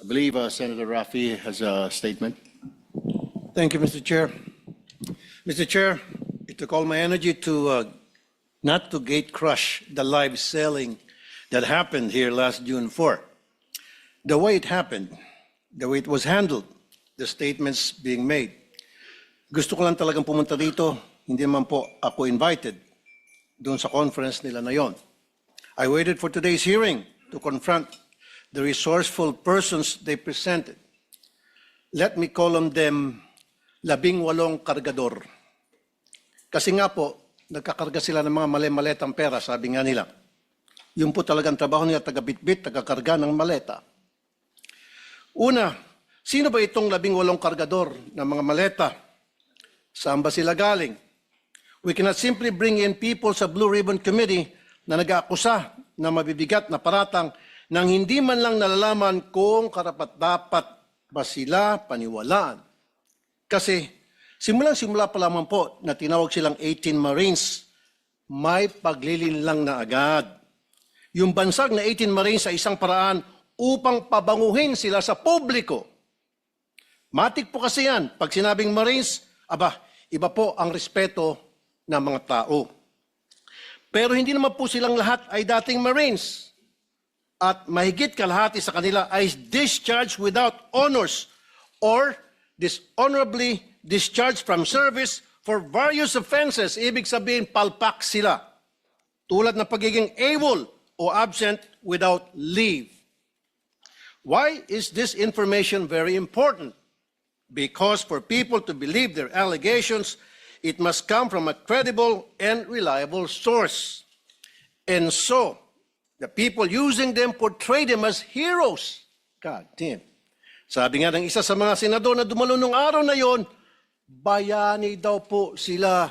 believe Senator Rafi has a statement. Thank you, Mr. Chair. Mr. Chair, it took all my energy to not to gate crush the live selling that happened here last June 4. The way it happened, the way it was handled, the statements being made. Gusto ko lang talagang pumunta dito, hindi naman po ako invited doon sa conference nila na yon. I waited for today's hearing to confront the resourceful persons they presented. Let me call on them 18 kargador. Kasi nga po, nagkakarga sila ng mga mali-maletang pera, sabi nga nila. Yun po talagang trabaho nila, taga-bitbit, taga-karga ng maleta. Una, sino ba itong 18 kargador ng mga maleta? Saan ba sila galing? We cannot simply bring in people sa Blue Ribbon Committee na nag-aakusa na mabibigat na paratang nang hindi man lang nalalaman kung karapat-dapat ba sila paniwalaan. Kasi simulang-simula pa lamang po na tinawag silang 18 Marines, may paglilinlang na agad. Yung bansag na 18 Marines sa isang paraan upang pabanguhin sila sa publiko. Matik po kasi yan. Pag sinabing Marines, iba po ang respeto ng mga tao. Pero hindi naman po silang lahat ay dating Marines. At mahigit kalahati sa kanila ay discharged without honors or dishonorably discharged from service for various offenses. Ibig sabihin, palpak sila. Tulad ng pagiging AWOL o absent without leave. Why is this information very important? Because for people to believe their allegations, it must come from a credible and reliable source. And so, the people using them portray them as heroes. God damn. Sabi nga ng isa sa mga senador na dumalo nung araw na yon, bayani daw po sila.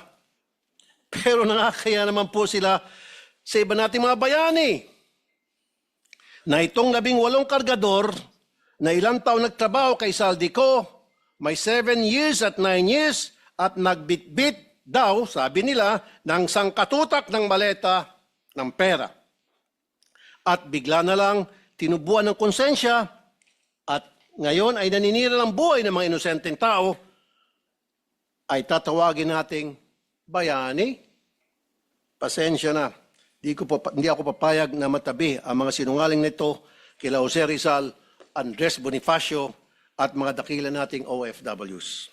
Pero nakakaya naman po sila sa iba nating mga bayani. Na itong 18 kargador na ilang taon nagtrabaho kay Saldico, may 7 years at 9 years at nagbitbit daw, sabi nila, ng sangkatutak ng maleta ng pera. At bigla na lang tinubuan ng konsensya at ngayon ay naninira ng buhay ng mga inosenteng tao, ay tatawagin nating bayani. Pasensya na. Hindi ako papayag na matabi ang mga sinungaling nito kila Jose Rizal, Andres Bonifacio at mga dakila nating OFWs.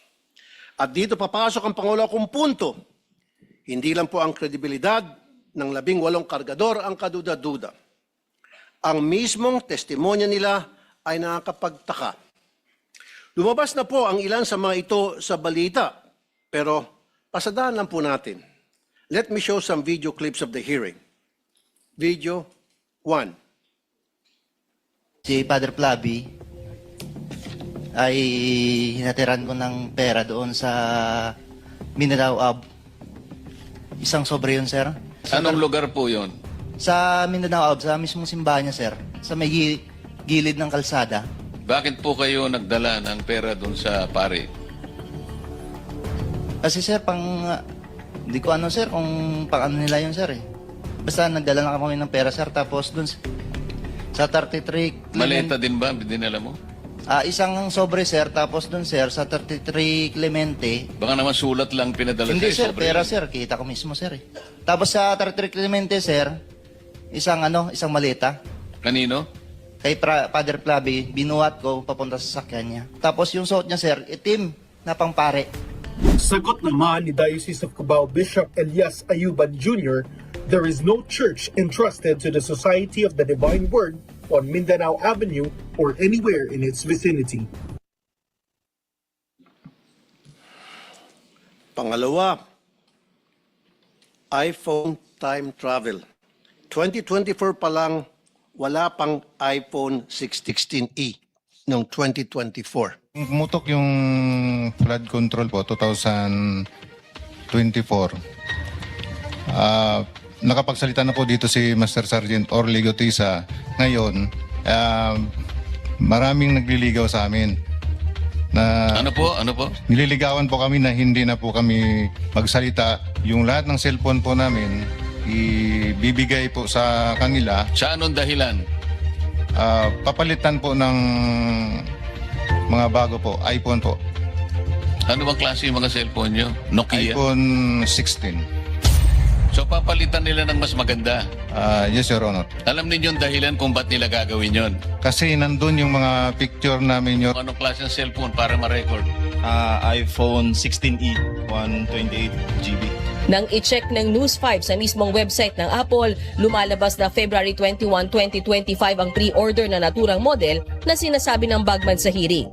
At dito papasok ang pangulo kong punto. Hindi lang po ang kredibilidad ng 18 kargador ang kaduda-duda. Ang mismong testimonya nila ay nakakapagtaka. Lumabas na po ang ilan sa mga ito sa balita, pero pasadaan lang po natin. Let me show some video clips of the hearing. Video 1. Si Father Flavi ay hinatiran ko ng pera doon sa Mindanao Ab. Isang sobre yun, sir. Anong lugar po yun? Sa Mindanao Ab, sa mismong simbahan niya, sir. Sa may gilid ng kalsada. Bakit po kayo nagdala ng pera doon sa pare? Kasi, sir, hindi ko ano, sir, kung pang ano nila yun, sir, eh. Basta nagdala na kami ng pera, sir. Tapos doon sa 33... Maleta din ba? Dinala mo? Isang sobre, sir. Tapos doon, sir, sa 33 Clemente. Baka naman sulat lang pinadala Hindi, sa'yo, sir. sobre Pera, yun. sir. Kita ko mismo, sir, eh. Tapos sa 33 Clemente, sir, isang maleta. Kanino? Kay Father Flavi, binuhat ko papunta sa sakyan niya. Tapos yung suot niya, sir, itim na pangpare. Sagot naman ni Diocese of Cubao Bishop Elias Ayuban Jr., there is no church entrusted to the Society of the Divine Word on Mindanao Avenue or anywhere in its vicinity. Pangalawa, iPhone time travel. 2024 pa lang, wala pang iPhone 616e noong 2024. Pumutok yung flood control po, 2024. Nakapagsalita na po dito si Master Sergeant Orly Gotisa. Ngayon, maraming nagliligaw sa amin. Ano po? Nililigawan po kami na hindi na po kami magsalita. Yung lahat ng cellphone po namin, ibibigay po sa kanila. Sa anong dahilan? Papalitan po ng mga bago po, iPhone po. Ano bang klase yung mga cellphone nyo? Nokia? iPhone 16. So papalitan nila ng mas maganda. Yes, Your Honor. Alam ninyo yung dahilan kung ba't nila gagawin yon? Kasi nandun yung mga picture namin, Your Anong klase ng cellphone para ma-record? iPhone 16e, 128 GB. Nang i-check ng News 5 sa mismong website ng Apple, lumalabas na February 21, 2025 ang pre-order na naturang model na sinasabi ng Bagman sa hearing.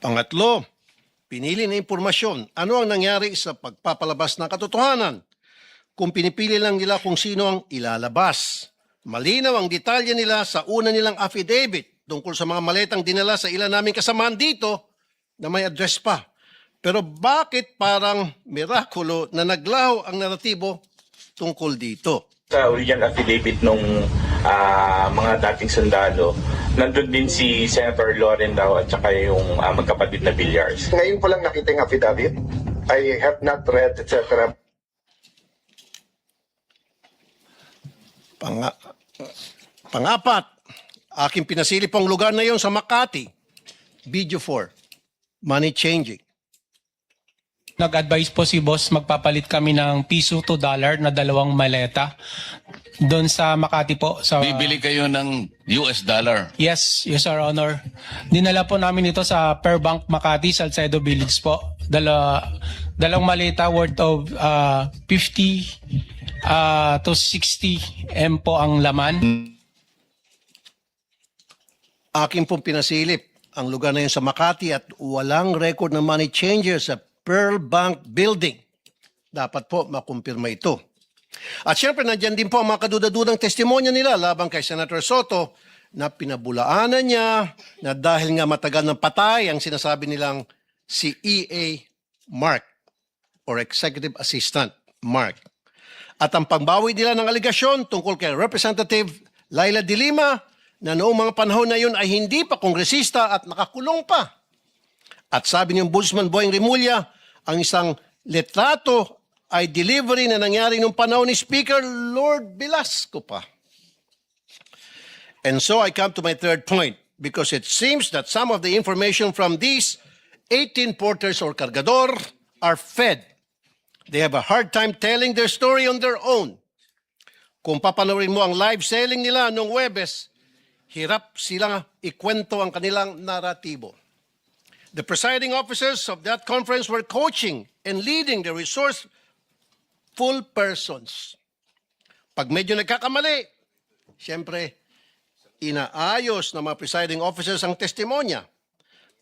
Pangatlo, pinili na impormasyon. Ano ang nangyari sa pagpapalabas ng katotohanan? Kung pinipili lang nila kung sino ang ilalabas. Malinaw ang detalye nila sa una nilang affidavit tungkol sa mga maletang dinala sa ilan naming kasamahan dito na may address pa. Pero bakit parang mirakulo na naglaho ang naratibo tungkol dito? Sa original affidavit nung mga dating sundalo, nandun din si Senator Loren daw at saka yung magkapatid na Villar. Ngayon ko lang nakita yung affidavit. I have not read, etc. Pangapat, aking pinasilip ang lugar na yon sa Makati. Video 4, money changing. Nag-advise po si boss, magpapalit kami ng piso to dollar na 2 maleta doon sa Makati po. Sa, Bibili kayo ng US dollar. Yes, Your Honor. Dinala po namin ito sa Perbank Makati, Salcedo Village po. Dalawang maleta worth of 50 to 60 M po ang laman. Aking pong pinasilip ang lugar na yun sa Makati at walang record ng money changer sa Pearl Bank Building. Dapat po makumpirma ito. At syempre, nandyan din po ang mga kadudadudang testimonya nila laban kay Senator Soto na pinabulaanan niya na dahil nga matagal ng patay ang sinasabi nilang si E.A. Mark or Executive Assistant Mark. At ang pangbawi nila ng aligasyon tungkol kay Representative Laila de Lima na noong mga panahon na yun ay hindi pa kongresista at nakakulong pa. At sabi ni Ombudsman Boying Rimulya, ang isang letrato ay delivery na nangyari nung panahon ni Speaker Lord Velasco pa. And so I come to my third point because it seems that some of the information from these 18 porters or cargador are fed. They have a hard time telling their story on their own. Kung papanoorin mo ang live selling nila noong Huwebes, hirap silang ikwento ang kanilang naratibo. The presiding officers of that conference were coaching and leading the resourceful persons. Pag medyo nagkakamali, siyempre, inaayos ng mga presiding officers ang testimonya.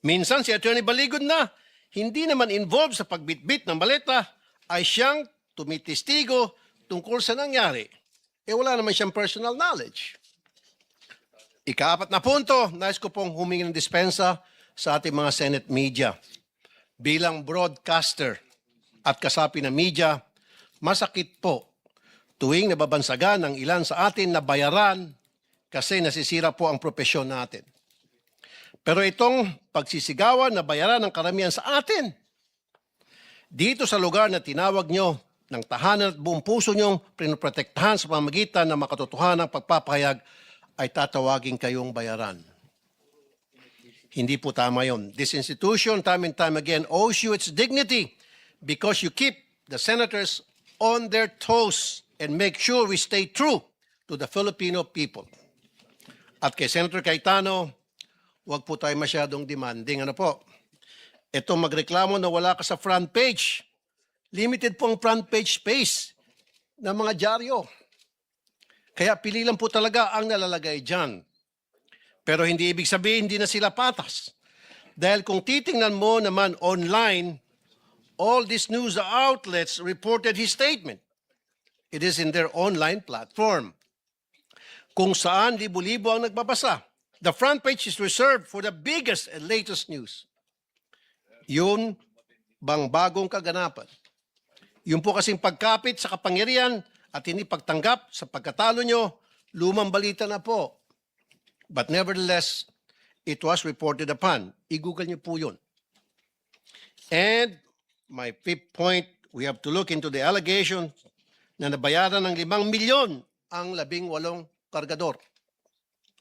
Minsan si Attorney Baligod na, hindi naman involved sa pagbitbit ng maleta, ay siyang tumitistigo tungkol sa nangyari. Wala naman siyang personal knowledge. Ika-4 na punto, nais ko pong humingi ng dispensa sa ating mga Senate media. Bilang broadcaster at kasapi ng media, masakit po tuwing nababansagan ng ilan sa atin na bayaran kasi nasisira po ang propesyon natin. Pero itong pagsisigawan na bayaran ng karamihan sa atin, dito sa lugar na tinawag nyo ng tahanan at buong puso nyong pinoprotektahan sa pamamagitan ng makatotohanang pagpapahayag, ay tatawagin kayong bayaran. Hindi po tama yun. This institution, time and time again, owes you its dignity because you keep the senators on their toes and make sure we stay true to the Filipino people. At kay Senator Cayetano, huwag po tayo masyadong demanding. Ano po? Ito magreklamo na wala ka sa front page. Limited po ang front page space ng mga dyaryo. Kaya pili lang po talaga ang nalalagay dyan. Pero hindi ibig sabihin hindi na sila patas. Dahil kung titingnan mo naman online, all these news outlets reported his statement. It is in their online platform. Kung saan libo-libo ang nagbabasa. The front page is reserved for the biggest and latest news. Yun bang bagong kaganapan? Yung po kasing pagkapit sa kapangyarihan at hindi pagtanggap sa pagkatalo nyo, lumang balita na po. But nevertheless, it was reported upon. I-google niyo po yun. And my fifth point, we have to look into the allegation na nabayaran ng 5 milyon ang 18 kargador.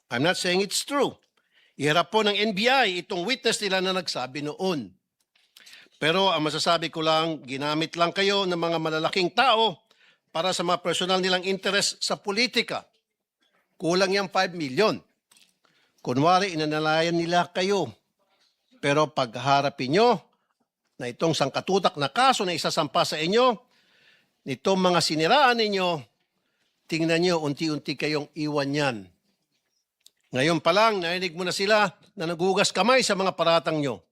I'm not saying it's true. Iharap po ng NBI itong witness nila na nagsabi noon. Pero ang masasabi ko lang, ginamit lang kayo ng mga malalaking tao para sa mga personal nilang interest sa politika. Kulang yung 5 milyon. Kunwari, inanalayan nila kayo. Pero pagharapin nyo na itong sangkatutak na kaso na isasampa sa inyo, nitong mga siniraan ninyo, tingnan nyo, unti-unti kayong iwan yan. Ngayon pa lang, narinig mo na sila na nagugas kamay sa mga paratang nyo.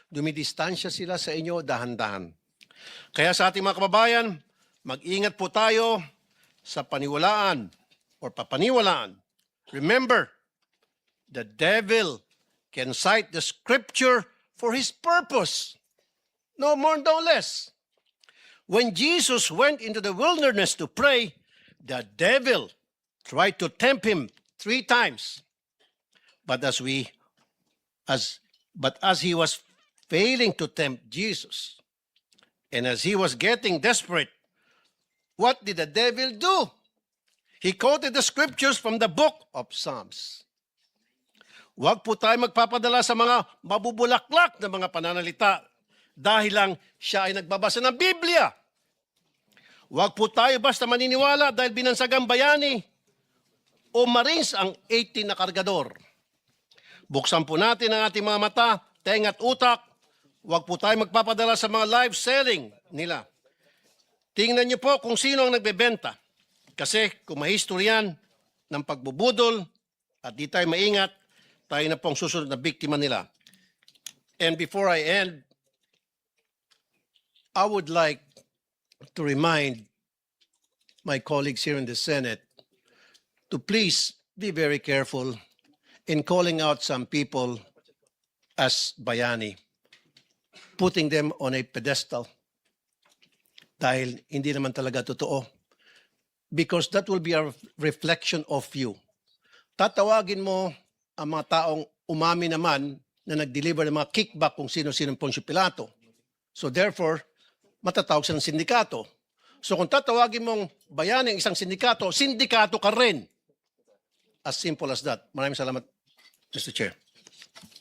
Dumidistansya sila sa inyo dahan-dahan. Kaya sa ating mga kababayan, mag-ingat po tayo sa paniwalaan or papaniwalaan. Remember, the devil can cite the scripture for his purpose. No more, no less. When Jesus went into the wilderness to pray, the devil tried to tempt him 3 times. But as he was failing to tempt Jesus, and as he was getting desperate, what did the devil do? He quoted the scriptures from the book of Psalms. Huwag po tayo magpapadala sa mga mabubulaklak na mga pananalita dahil lang siya ay nagbabasa ng Biblia. Huwag po tayo basta maniniwala dahil binansagang bayani o Marines ang 18 na kargador. Buksan po natin ang ating mga mata, tenga at utak. Huwag po tayo magpapadala sa mga live selling nila. Tingnan niyo po kung sino ang nagbebenta. Kasi kung mahistoryan ng pagbubudol at di tayo maingat, tayo na po ang susunod na biktima nila. And before I end, I would like to remind my colleagues here in the Senate to please be very careful in calling out some people as bayani, putting them on a pedestal dahil hindi naman talaga totoo. Because that will be a reflection of you. Tatawagin mo ang mga taong umami naman na nag-deliver ng mga kickback kung sino-sino Poncio Pilato. So therefore, matatawag siya ng sindikato. So kung tatawagin mong bayani ang isang sindikato, sindikato ka rin. As simple as that. Maraming salamat, Mr. Chair.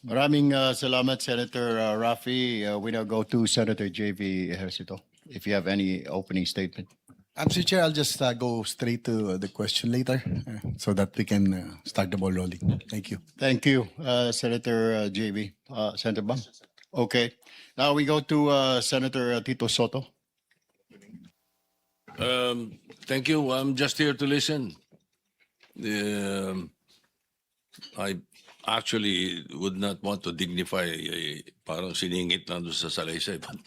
Maraming salamat, Senator Rafi. We now go to Senator JV Ejercito, if you have any opening statement. Mr. Chair, I'll just go straight to the question later so that we can start the ball rolling. Thank you. Thank you, Senator JV. Senator Bang? Okay. Now we go to Senator Tito Soto. Thank you. I'm just here to listen. I actually would not want to dignify parang siningit lang doon sa salaysay. But